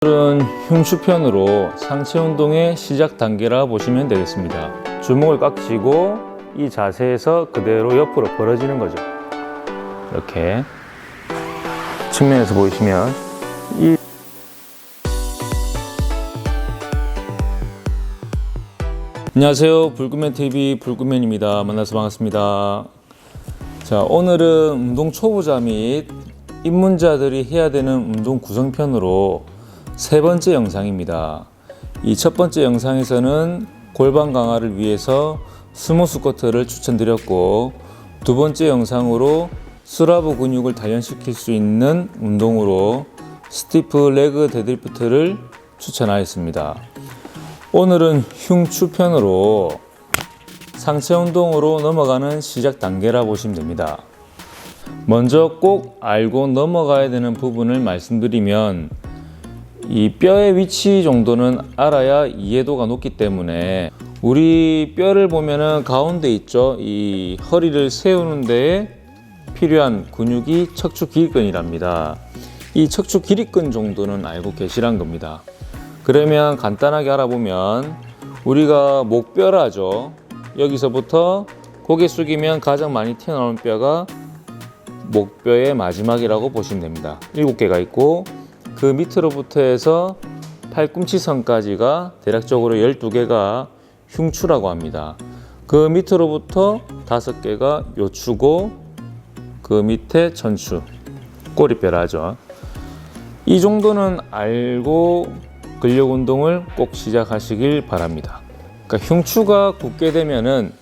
오늘은 흉추편으로 상체 운동의 시작 단계라 보시면 되겠습니다. 주먹을 꽉 쥐고 이 자세에서 그대로 옆으로 벌어지는 거죠. 이렇게 측면에서 보시면 안녕하세요, 불구맨TV 불구맨입니다. 만나서 반갑습니다. 자, 오늘은 운동 초보자 및 입문자들이 해야 되는 운동 구성편으로 세 번째 영상입니다. 이 첫 번째 영상에서는 골반 강화를 위해서 스모 스쿼트를 추천드렸고, 두 번째 영상으로 스라브 근육을 단련시킬 수 있는 운동으로 스티프 레그 데드리프트를 추천하였습니다. 오늘은 흉추편으로 상체 운동으로 넘어가는 시작 단계라 보시면 됩니다. 먼저 꼭 알고 넘어가야 되는 부분을 말씀드리면, 이 뼈의 위치 정도는 알아야 이해도가 높기 때문에, 우리 뼈를 보면은 가운데 있죠. 이 허리를 세우는 데에 필요한 근육이 척추 기립근이랍니다. 이 척추 기립근 정도는 알고 계시란 겁니다. 그러면 간단하게 알아보면, 우리가 목뼈라 하죠. 여기서부터 고개 숙이면 가장 많이 튀어나오는 뼈가 목뼈의 마지막이라고 보시면 됩니다. 7개가 있고, 그 밑으로부터 해서 팔꿈치선까지가 대략적으로 12개가 흉추라고 합니다. 그 밑으로부터 5개가 요추고, 그 밑에 전추, 꼬리뼈라 하죠. 이 정도는 알고 근력 운동을 꼭 시작하시길 바랍니다. 그러니까 흉추가 굳게 되면은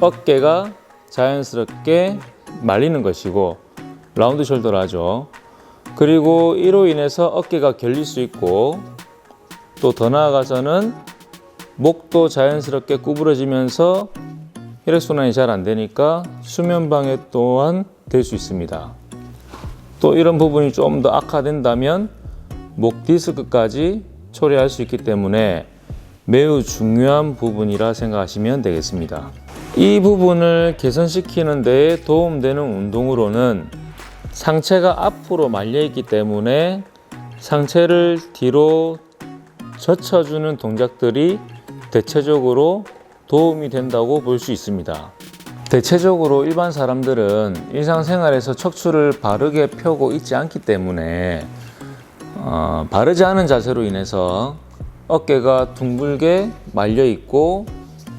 어깨가 자연스럽게 말리는 것이고, 라운드 숄더를 하죠. 그리고 이로 인해서 어깨가 결릴 수 있고, 또 더 나아가서는 목도 자연스럽게 구부러지면서 혈액순환이 잘 안 되니까 수면 방해 또한 될 수 있습니다. 또 이런 부분이 좀 더 악화된다면 목 디스크까지 초래할 수 있기 때문에 매우 중요한 부분이라 생각하시면 되겠습니다. 이 부분을 개선시키는 데 도움되는 운동으로는 상체가 앞으로 말려 있기 때문에 상체를 뒤로 젖혀주는 동작들이 대체적으로 도움이 된다고 볼 수 있습니다. 대체적으로 일반 사람들은 일상생활에서 척추를 바르게 펴고 있지 않기 때문에 바르지 않은 자세로 인해서 어깨가 둥글게 말려 있고,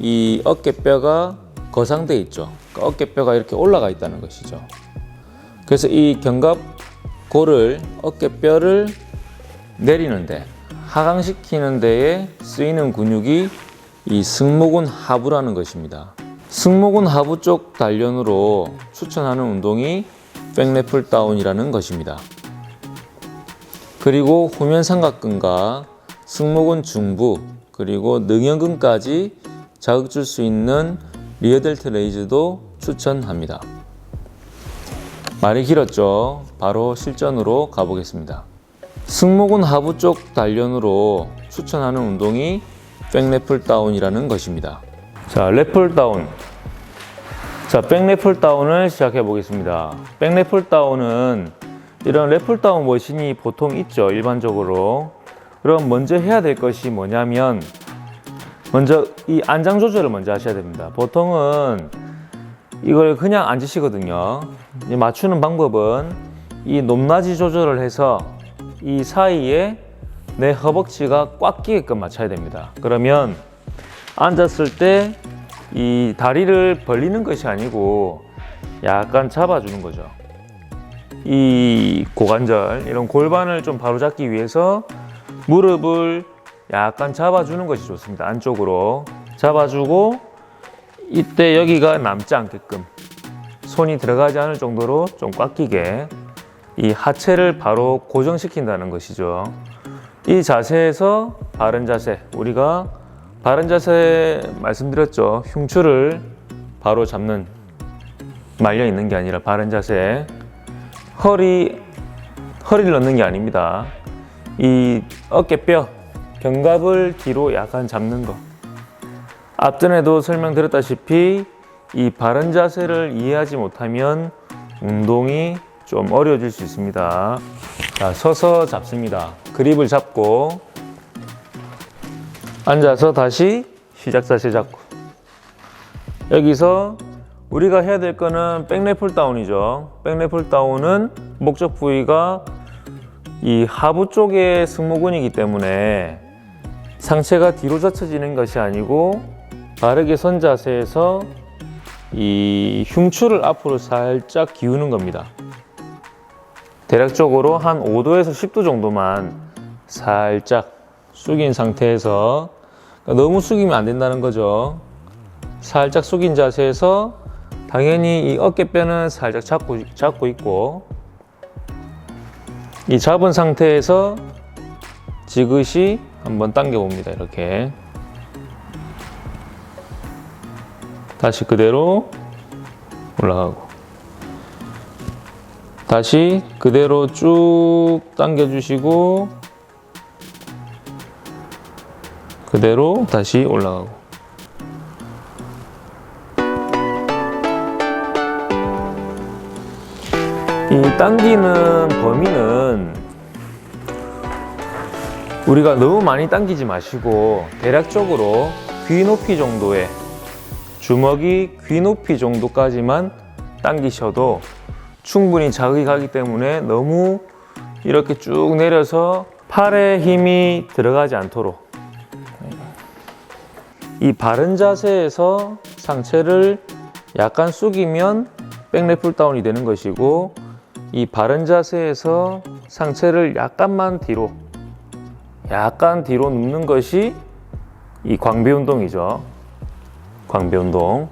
이 어깨뼈가 거상돼 있죠. 그러니까 어깨뼈가 이렇게 올라가 있다는 것이죠. 그래서 이 견갑골을, 어깨뼈를 내리는데, 하강시키는 데에 쓰이는 근육이 이 승모근 하부라는 것입니다. 승모근 하부 쪽 단련으로 추천하는 운동이 백래플 다운이라는 것입니다. 그리고 후면 삼각근과 승모근 중부, 그리고 능형근까지 자극 줄 수 있는 리어 델트 레이즈도 추천합니다. 말이 길었죠. 바로 실전으로 가보겠습니다. 승모근 하부 쪽 단련으로 추천하는 운동이 백래플 다운이라는 것입니다. 자, 래플 다운. 자, 백래플 다운을 시작해 보겠습니다. 백래플 다운은 이런 래플 다운 머신이 보통 있죠, 일반적으로. 그럼 먼저 해야 될 것이 뭐냐면, 먼저 이 안장 조절을 먼저 하셔야 됩니다. 보통은 이걸 그냥 앉으시거든요. 맞추는 방법은 이 높낮이 조절을 해서 이 사이에 내 허벅지가 꽉 끼게끔 맞춰야 됩니다. 그러면 앉았을 때 이 다리를 벌리는 것이 아니고 약간 잡아주는 거죠. 이 고관절, 이런 골반을 좀 바로잡기 위해서 무릎을 약간 잡아주는 것이 좋습니다. 안쪽으로 잡아주고, 이때 여기가 남지 않게끔 손이 들어가지 않을 정도로 좀 꽉 끼게 이 하체를 바로 고정시킨다는 것이죠. 이 자세에서 바른 자세, 우리가 바른 자세 말씀드렸죠. 흉추를 바로 잡는, 말려 있는 게 아니라 바른 자세. 허리를 넣는 게 아닙니다. 이 어깨뼈, 견갑을 뒤로 약간 잡는 거. 앞전에도 설명드렸다시피 이 바른 자세를 이해하지 못하면 운동이 좀 어려워질 수 있습니다. 자, 서서 잡습니다. 그립을 잡고 앉아서 다시 시작 자세 잡고, 여기서 우리가 해야 될 거는 백래플 다운이죠. 백래플 다운은 목적 부위가 이 하부 쪽의 승모근이기 때문에 상체가 뒤로 젖혀지는 것이 아니고 바르게 선 자세에서 이 흉추를 앞으로 살짝 기우는 겁니다. 대략적으로 한 5도에서 10도 정도만 살짝 숙인 상태에서, 그러니까 너무 숙이면 안 된다는 거죠. 살짝 숙인 자세에서 당연히 이 어깨뼈는 살짝 잡고 있고, 이 잡은 상태에서 지그시 한번 당겨 봅니다. 이렇게 다시 그대로 올라가고, 다시 그대로 쭉 당겨 주시고 그대로 다시 올라가고. 이 당기는 범위는 우리가 너무 많이 당기지 마시고 대략적으로 귀 높이 정도의, 주먹이 귀 높이 정도까지만 당기셔도 충분히 자극이 가기 때문에 너무 이렇게 쭉 내려서 팔에 힘이 들어가지 않도록, 이 바른 자세에서 상체를 약간 숙이면 백래플 다운이 되는 것이고, 이 바른 자세에서 상체를 약간 뒤로 눕는 것이 이 광배 운동이죠. 광배 운동.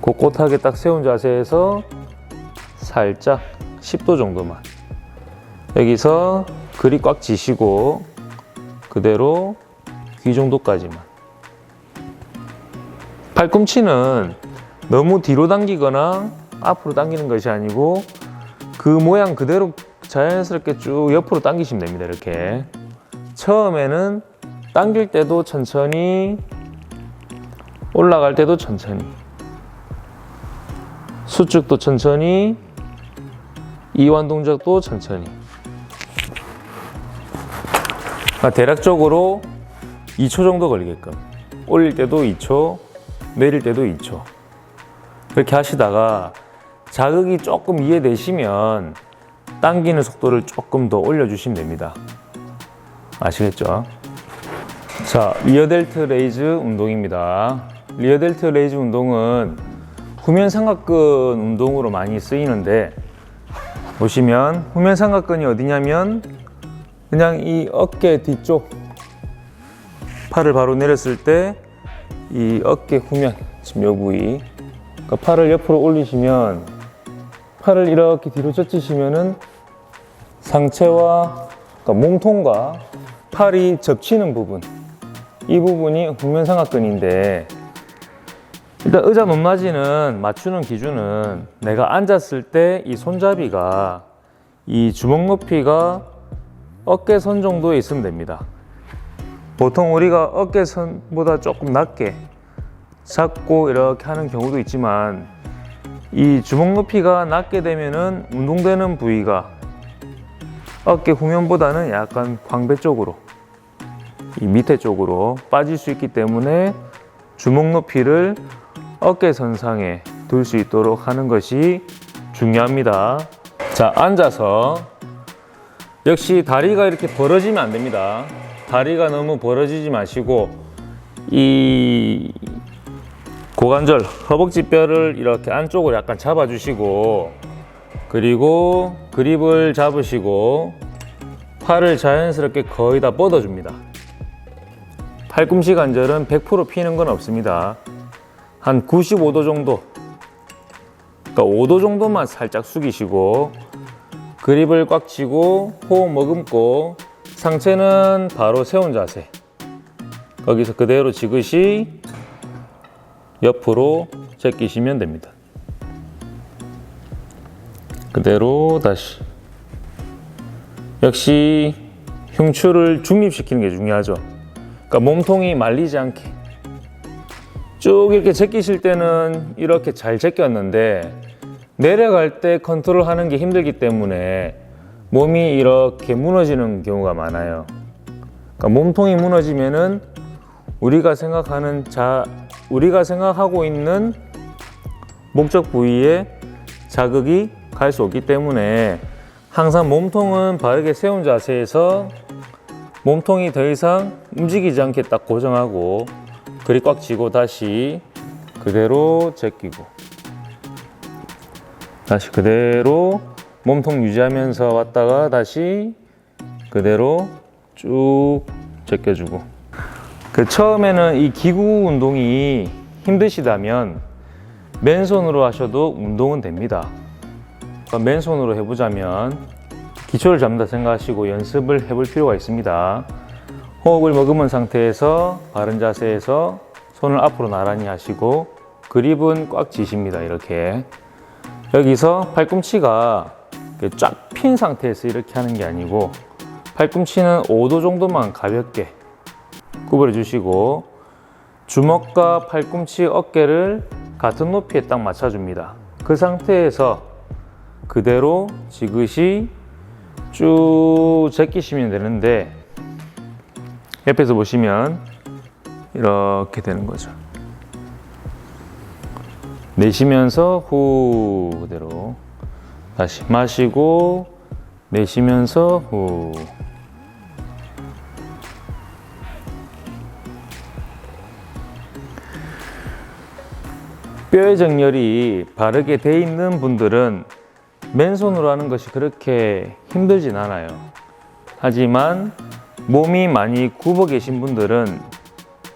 꼿꼿하게 딱 세운 자세에서 살짝 10도 정도만, 여기서 그립 꽉 쥐시고 그대로 귀 정도까지만. 팔꿈치는 너무 뒤로 당기거나 앞으로 당기는 것이 아니고 그 모양 그대로 자연스럽게 쭉 옆으로 당기시면 됩니다. 이렇게 처음에는 당길 때도 천천히, 올라갈 때도 천천히, 수축도 천천히, 이완 동작도 천천히. 대략적으로 2초 정도 걸리게끔, 올릴 때도 2초, 내릴 때도 2초, 그렇게 하시다가 자극이 조금 이해되시면 당기는 속도를 조금 더 올려주시면 됩니다. 아시겠죠? 자, 리어 델트 레이즈 운동입니다. 리어 델트 레이즈 운동은 후면 삼각근 운동으로 많이 쓰이는데, 보시면 후면 삼각근이 어디냐면 그냥 이 어깨 뒤쪽, 팔을 바로 내렸을 때 이 어깨 후면, 지금 요 부위, 그러니까 팔을 옆으로 올리시면, 팔을 이렇게 뒤로 젖히시면은 상체와, 그러니까 몸통과 팔이 접치는 부분, 이 부분이 후면 삼각근인데, 일단 의자 높낮이는 맞추는 기준은 내가 앉았을 때 이 손잡이가 이 주먹 높이가 어깨선 정도에 있으면 됩니다. 보통 우리가 어깨선보다 조금 낮게 잡고 이렇게 하는 경우도 있지만, 이 주먹 높이가 낮게 되면은 운동되는 부위가 어깨 후면보다는 약간 광배 쪽으로, 이 밑에 쪽으로 빠질 수 있기 때문에 주먹 높이를 어깨선상에 둘 수 있도록 하는 것이 중요합니다. 자, 앉아서 역시 다리가 이렇게 벌어지면 안 됩니다. 다리가 너무 벌어지지 마시고 이 고관절, 허벅지 뼈를 이렇게 안쪽으로 약간 잡아주시고, 그리고 그립을 잡으시고 팔을 자연스럽게 거의 다 뻗어줍니다. 팔꿈치 관절은 100% 피는 건 없습니다. 한 95도 정도, 그러니까 5도 정도만 살짝 숙이시고 그립을 꽉 쥐고 호흡 머금고 상체는 바로 세운 자세, 거기서 그대로 지그시 옆으로 제끼시면 됩니다. 그대로 다시. 역시 흉추를 중립시키는 게 중요하죠. 그러니까 몸통이 말리지 않게 쭉 이렇게 제끼실 때는 이렇게 잘 제꼈는데 내려갈 때 컨트롤하는 게 힘들기 때문에 몸이 이렇게 무너지는 경우가 많아요. 그러니까 몸통이 무너지면은 우리가 생각하고 있는 목적 부위에 자극이 갈 수 없기 때문에 항상 몸통은 바르게 세운 자세에서 몸통이 더 이상 움직이지 않게 딱 고정하고 그립 꽉 쥐고 다시 그대로 제끼고 다시 그대로 몸통 유지하면서 왔다가 다시 그대로 쭉 제껴주고. 처음에는 이 기구 운동이 힘드시다면 맨손으로 하셔도 운동은 됩니다. 맨손으로 해보자면 기초를 잡는다 생각하시고 연습을 해볼 필요가 있습니다. 호흡을 머금은 상태에서 바른 자세에서 손을 앞으로 나란히 하시고 그립은 꽉 쥐십니다. 이렇게. 여기서 팔꿈치가 쫙 핀 상태에서 이렇게 하는 게 아니고 팔꿈치는 5도 정도만 가볍게 구부려 주시고 주먹과 팔꿈치, 어깨를 같은 높이에 딱 맞춰줍니다. 그 상태에서 그대로 지그시 쭉 제끼시면 되는데 옆에서 보시면 이렇게 되는 거죠. 내쉬면서 후 그대로 다시 마시고 내쉬면서 후. 뼈의 정렬이 바르게 돼 있는 분들은 맨손으로 하는 것이 그렇게 힘들진 않아요. 하지만 몸이 많이 굽어 계신 분들은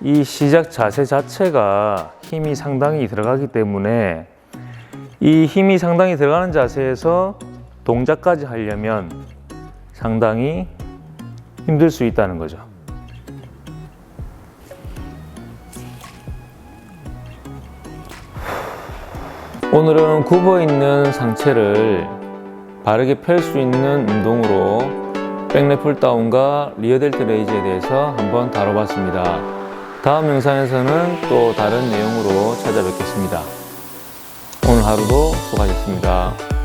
이 시작 자세 자체가 힘이 상당히 들어가기 때문에 이 힘이 상당히 들어가는 자세에서 동작까지 하려면 상당히 힘들 수 있다는 거죠. 오늘은 굽어 있는 상체를 바르게 펼 수 있는 운동으로 백랩 다운과 리어 델트 레이즈에 대해서 한번 다뤄봤습니다. 다음 영상에서는 또 다른 내용으로 찾아뵙겠습니다. 오늘 하루도 수고하셨습니다.